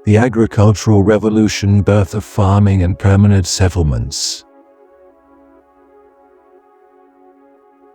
The agricultural revolution birthed of farming and permanent settlements.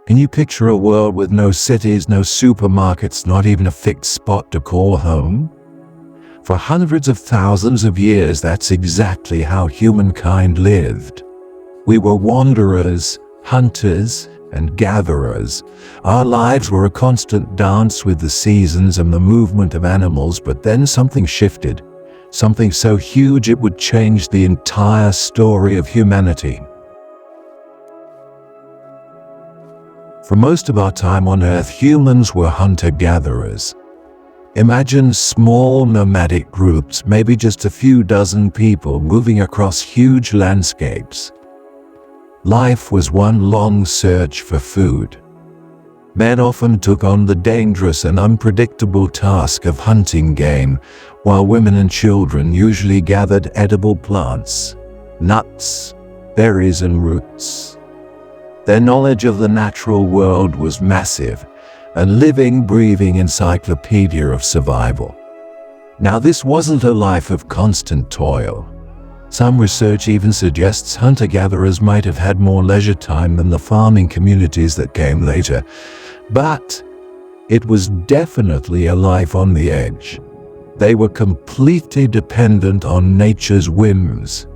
Can you picture a world with no cities, no supermarkets, not even a fixed spot to call home? For hundreds of thousands of years, that's exactly how humankind lived. We were wanderers, hunters, and gatherers. Our lives were a constant dance with the seasons and the movement of animals, but then something shifted. Something so huge it would change the entire story of humanity. For most of our time on Earth, humans were hunter-gatherers. Imagine small nomadic groups, maybe just a few dozen people moving across huge landscapes. Life was one long search for food. Men often took on the dangerous and unpredictable task of hunting game, while women and children usually gathered edible plants, nuts, berries, and roots. Their knowledge of the natural world was massive, a living, breathing encyclopedia of survival. Now, this wasn't a life of constant toil. Some research even suggests hunter-gatherers might have had more leisure time than the farming communities that came later, but it was definitely a life on the edge. They were completely dependent on nature's whims.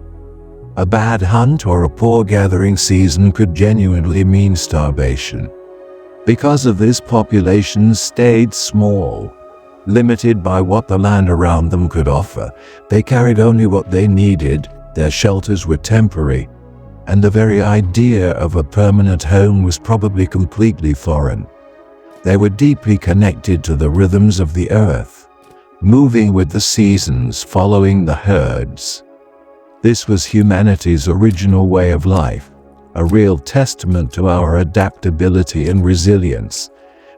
A bad hunt or a poor gathering season could genuinely mean starvation. Because of this, populations stayed small. Limited by what the land around them could offer, they carried only what they needed, their shelters were temporary, and the very idea of a permanent home was probably completely foreign. They were deeply connected to the rhythms of the earth, moving with the seasons, following the herds. This was humanity's original way of life, a real testament to our adaptability and resilience,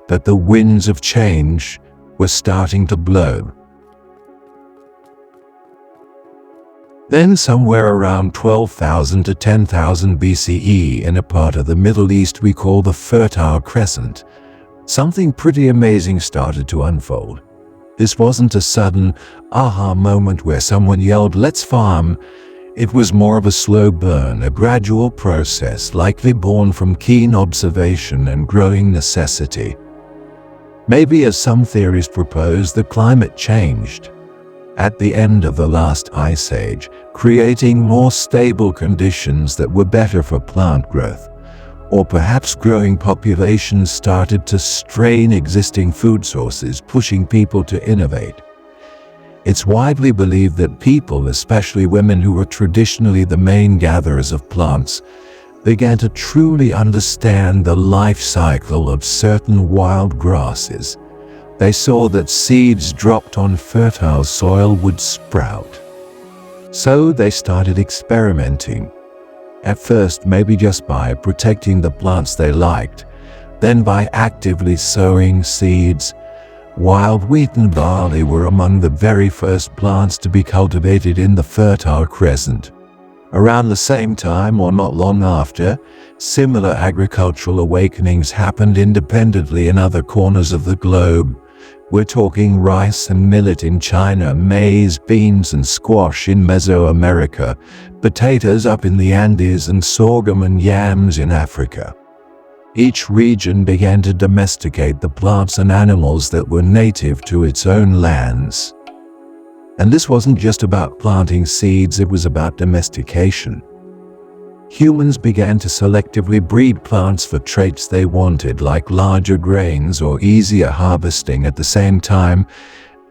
but the winds of change were starting to blow. Then somewhere around 12,000 to 10,000 BCE, in a part of the Middle East we call the Fertile Crescent, something pretty amazing started to unfold. This wasn't a sudden aha moment where someone yelled, "Let's farm." It was more of a slow burn, a gradual process likely born from keen observation and growing necessity. Maybe, as some theories propose, the climate changed at the end of the last ice age, creating more stable conditions that were better for plant growth. Or perhaps growing populations started to strain existing food sources, pushing people to innovate. It's widely believed that people, especially women who were traditionally the main gatherers of plants, began to truly understand the life cycle of certain wild grasses. They saw that seeds dropped on fertile soil would sprout. So they started experimenting. At first, maybe just by protecting the plants they liked, then by actively sowing seeds. Wild wheat and barley were among the very first plants to be cultivated in the Fertile Crescent. Around the same time, or not long after, similar agricultural awakenings happened independently in other corners of the globe. We're talking rice and millet in China, maize, beans and squash in Mesoamerica, potatoes up in the Andes, and sorghum and yams in Africa. Each region began to domesticate the plants and animals that were native to its own lands. And this wasn't just about planting seeds, it was about domestication. Humans began to selectively breed plants for traits they wanted, like larger grains or easier harvesting. At the same time,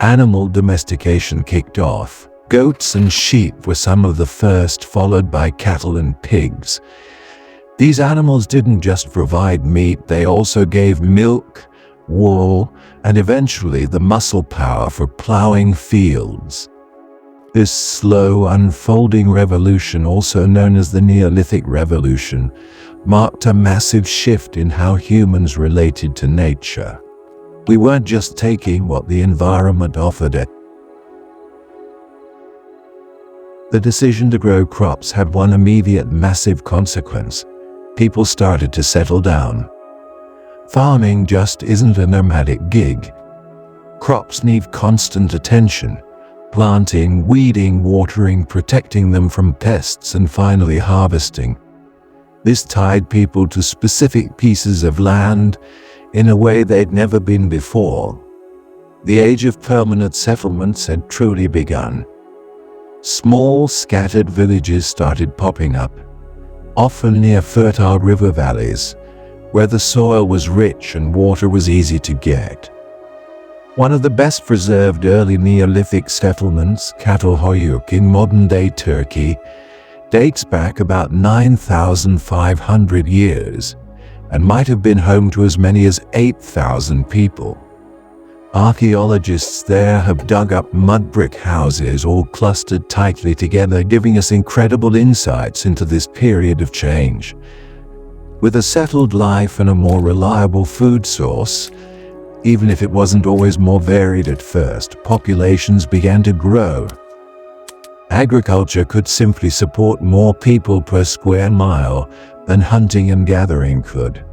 animal domestication kicked off. Goats and sheep were some of the first, followed by cattle and pigs. These animals didn't just provide meat, they also gave milk, wool, and eventually the muscle power for plowing fields. This slow unfolding revolution, also known as the Neolithic Revolution, marked a massive shift in how humans related to nature. We weren't just taking what the environment offered it. The decision to grow crops had one immediate massive consequence. People started to settle down. Farming just isn't a nomadic gig. Crops need constant attention. planting, weeding, watering, protecting them from pests, and finally harvesting. This tied people to specific pieces of land in a way they'd never been before. The age of permanent settlements had truly begun. Small, scattered villages started popping up, often near fertile river valleys, where the soil was rich and water was easy to get. One of the best preserved early Neolithic settlements, Çatalhöyük in modern-day Turkey, dates back about 9,500 years and might have been home to as many as 8,000 people. Archaeologists there have dug up mud brick houses all clustered tightly together, giving us incredible insights into this period of change. With a settled life and a more reliable food source, even if it wasn't always more varied at first, populations began to grow. Agriculture could simply support more people per square mile than hunting and gathering could.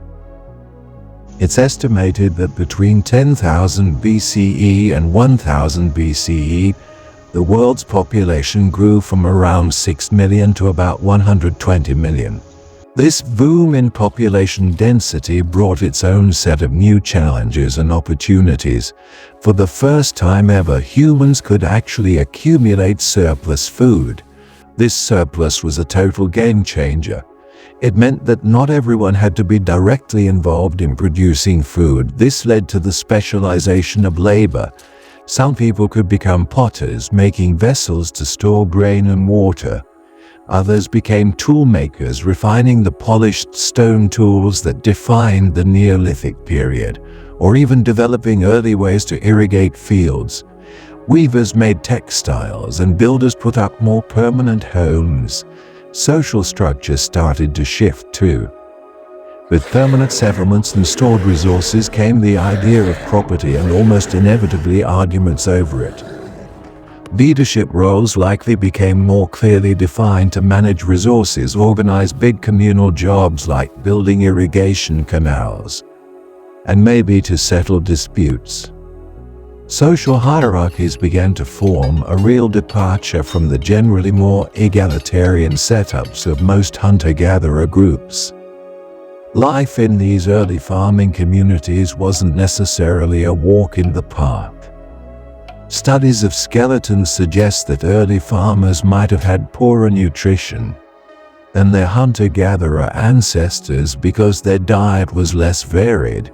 It's estimated that between 10,000 BCE and 1000 BCE, the world's population grew from around 6 million to about 120 million. This boom in population density brought its own set of new challenges and opportunities. For the first time ever, humans could actually accumulate surplus food. This surplus was a total game changer. It meant that not everyone had to be directly involved in producing food. This led to the specialization of labor. Some people could become potters, making vessels to store grain and water. Others became tool makers, refining the polished stone tools that defined the Neolithic period, or even developing early ways to irrigate fields. Weavers made textiles, and builders put up more permanent homes. Social structure started to shift too. With permanent settlements and stored resources came the idea of property and almost inevitably arguments over it. Leadership roles likely became more clearly defined to manage resources, organize big communal jobs like building irrigation canals, and maybe to settle disputes. Social hierarchies began to form, a real departure from the generally more egalitarian setups of most hunter-gatherer groups. Life in these early farming communities wasn't necessarily a walk in the park. Studies of skeletons suggest that early farmers might have had poorer nutrition than their hunter-gatherer ancestors because their diet was less varied.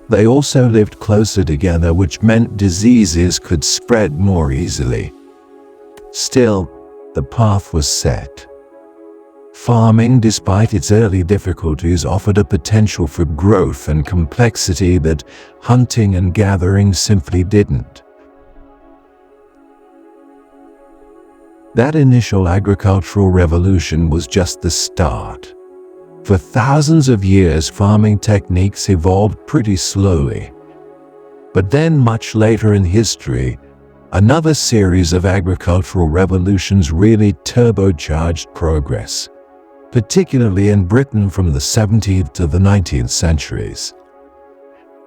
They also lived closer together, which meant diseases could spread more easily. Still, the path was set. Farming, despite its early difficulties, offered a potential for growth and complexity that hunting and gathering simply didn't. That initial agricultural revolution was just the start. For thousands of years, farming techniques evolved pretty slowly. But then, much later in history, another series of agricultural revolutions really turbocharged progress, particularly in Britain from the 17th to the 19th centuries.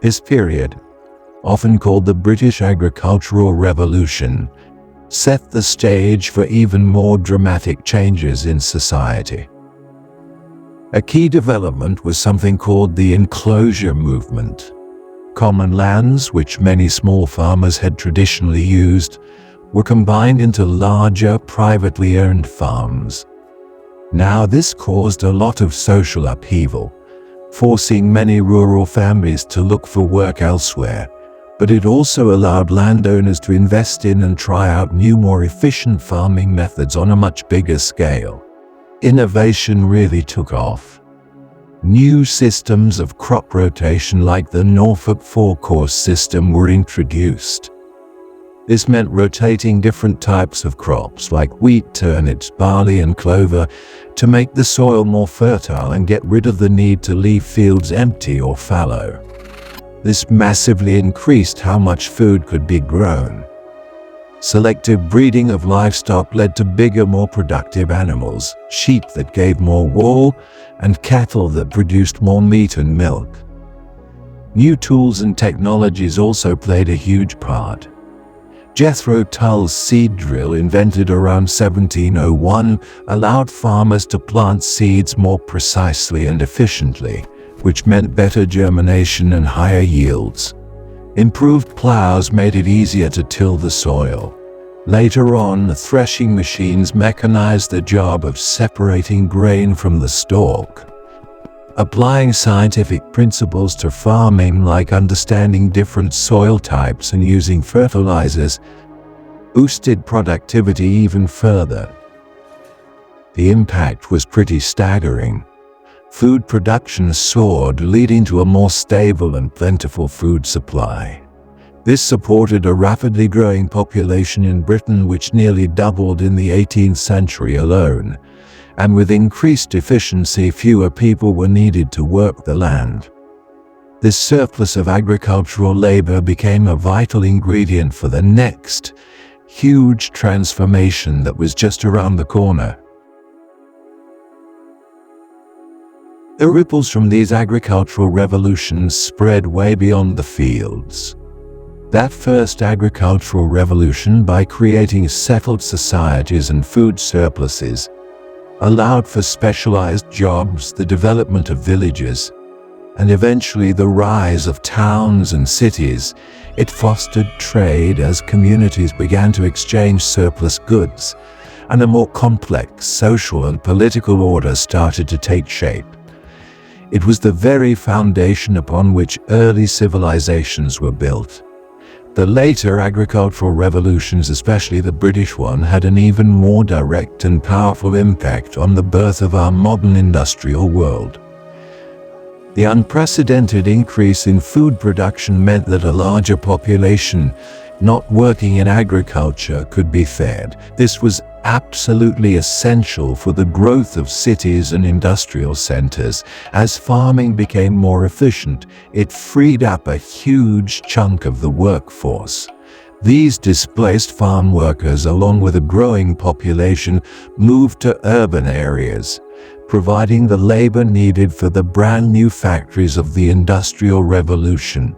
This period, often called the British Agricultural Revolution, set the stage for even more dramatic changes in society. A key development was something called the enclosure movement. Common lands, which many small farmers had traditionally used, were combined into larger, privately owned farms. Now, this caused a lot of social upheaval, forcing many rural families to look for work elsewhere. But it also allowed landowners to invest in and try out new, more efficient farming methods on a much bigger scale. Innovation really took off. New systems of crop rotation like the Norfolk four-course system were introduced. This meant rotating different types of crops like wheat, turnips, barley, and clover to make the soil more fertile and get rid of the need to leave fields empty or fallow. This massively increased how much food could be grown. Selective breeding of livestock led to bigger, more productive animals, sheep that gave more wool, and cattle that produced more meat and milk. New tools and technologies also played a huge part. Jethro Tull's seed drill, invented around 1701, allowed farmers to plant seeds more precisely and efficiently, which meant better germination and higher yields. Improved plows made it easier to till the soil. Later on, threshing machines mechanized the job of separating grain from the stalk. Applying scientific principles to farming, like understanding different soil types and using fertilizers, boosted productivity even further. The impact was pretty staggering. Food production soared, leading to a more stable and plentiful food supply. This supported a rapidly growing population in Britain, which nearly doubled in the 18th century alone. And with increased efficiency, fewer people were needed to work the land. This surplus of agricultural labor became a vital ingredient for the next huge transformation that was just around the corner. The ripples from these agricultural revolutions spread way beyond the fields. That first agricultural revolution, by creating settled societies and food surpluses, allowed for specialized jobs, the development of villages, and eventually the rise of towns and cities. It fostered trade as communities began to exchange surplus goods, and a more complex social and political order started to take shape. It was the very foundation upon which early civilizations were built. The later agricultural revolutions, especially the British one, had an even more direct and powerful impact on the birth of our modern industrial world. The unprecedented increase in food production meant that a larger population not working in agriculture could be fed. This was absolutely essential for the growth of cities and industrial centers. As farming became more efficient, it freed up a huge chunk of the workforce. These displaced farm workers, along with a growing population, moved to urban areas, providing the labor needed for the brand new factories of the Industrial Revolution.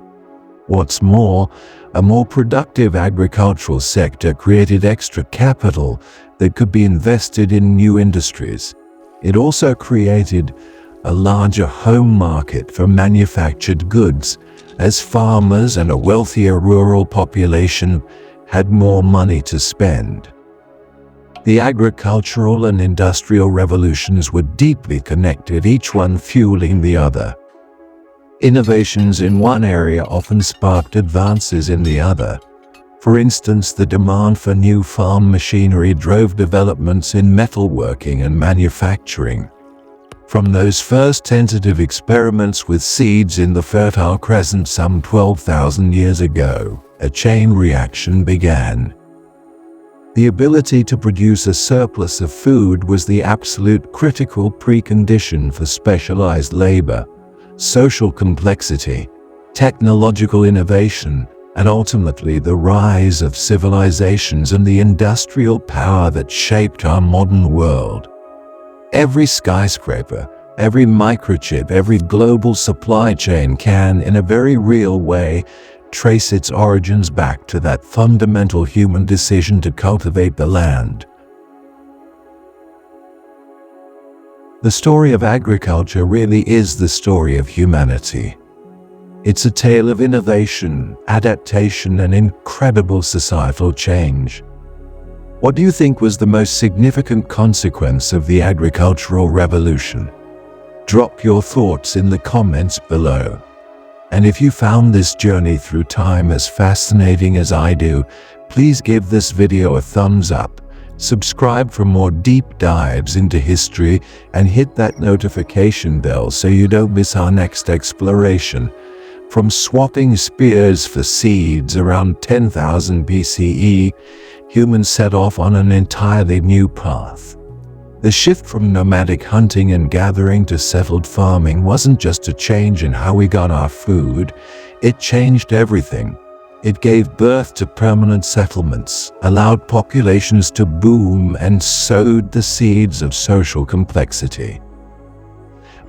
What's more, a more productive agricultural sector created extra capital that could be invested in new industries. It also created a larger home market for manufactured goods, as farmers and a wealthier rural population had more money to spend. The agricultural and industrial revolutions were deeply connected, each one fueling the other. Innovations in one area often sparked advances in the other. For instance, the demand for new farm machinery drove developments in metalworking and manufacturing. From those first tentative experiments with seeds in the Fertile Crescent some 12,000 years ago, a chain reaction began. The ability to produce a surplus of food was the absolute critical precondition for specialized labor, social complexity, technological innovation, and ultimately the rise of civilizations and the industrial power that shaped our modern world. Every skyscraper, every microchip, every global supply chain can, in a very real way, trace its origins back to that fundamental human decision to cultivate the land. The story of agriculture really is the story of humanity. It's a tale of innovation, adaptation, and incredible societal change. What do you think was the most significant consequence of the agricultural revolution? Drop your thoughts in the comments below. And if you found this journey through time as fascinating as I do, please give this video a thumbs up, subscribe for more deep dives into history, and hit that notification bell so you don't miss our next exploration. From swapping spears for seeds around 10,000 BCE, humans set off on an entirely new path. The shift from nomadic hunting and gathering to settled farming wasn't just a change in how we got our food, it changed everything. It gave birth to permanent settlements, allowed populations to boom, and sowed the seeds of social complexity.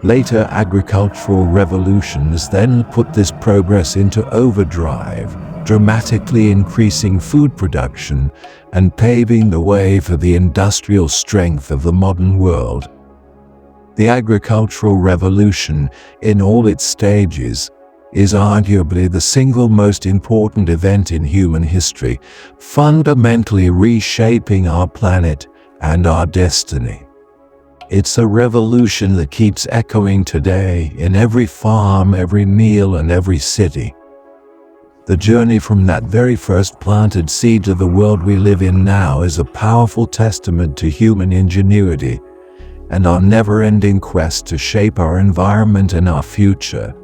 Later agricultural revolutions then put this progress into overdrive, dramatically increasing food production and paving the way for the industrial strength of the modern world. The agricultural revolution, in all its stages, is arguably the single most important event in human history, fundamentally reshaping our planet and our destiny. It's a revolution that keeps echoing today in every farm, every meal, and every city. The journey from that very first planted seed to the world we live in now is a powerful testament to human ingenuity and our never-ending quest to shape our environment and our future.